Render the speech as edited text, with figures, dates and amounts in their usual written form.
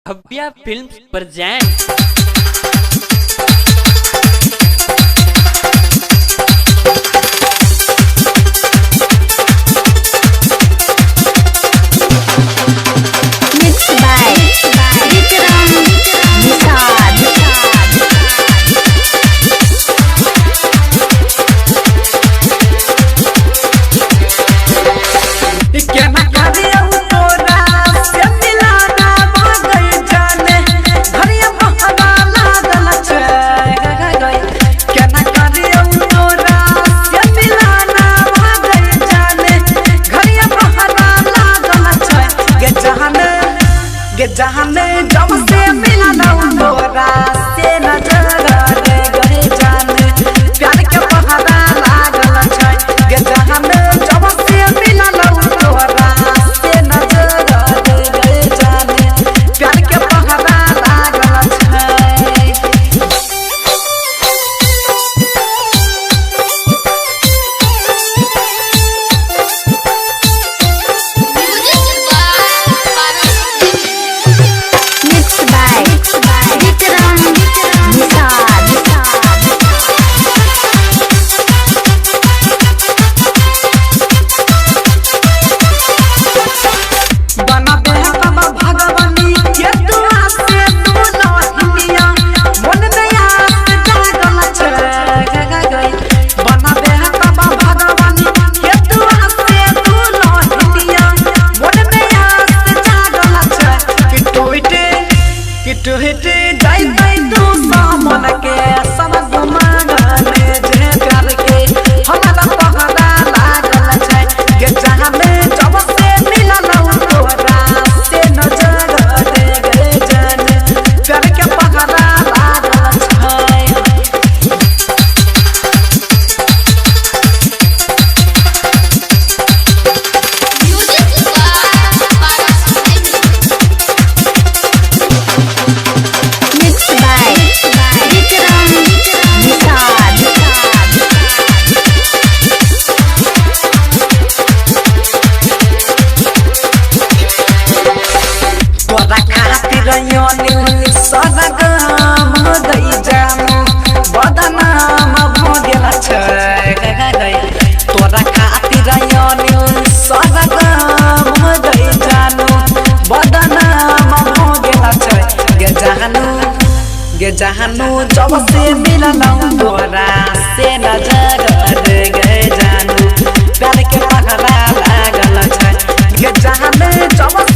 Bhavya films present. जहने जब से मिला ना तोरा से नजर रे गए जाने प्यार के पहरा लागल छै गे जहने जब से मिला ना तोरा से नजर रे गए जाने प्यार के पहरा लागल छै। जहनु जब से मिला ना तोरा से नजर रे गए जानू प्यार के पहरा लागल छै गे जहने जब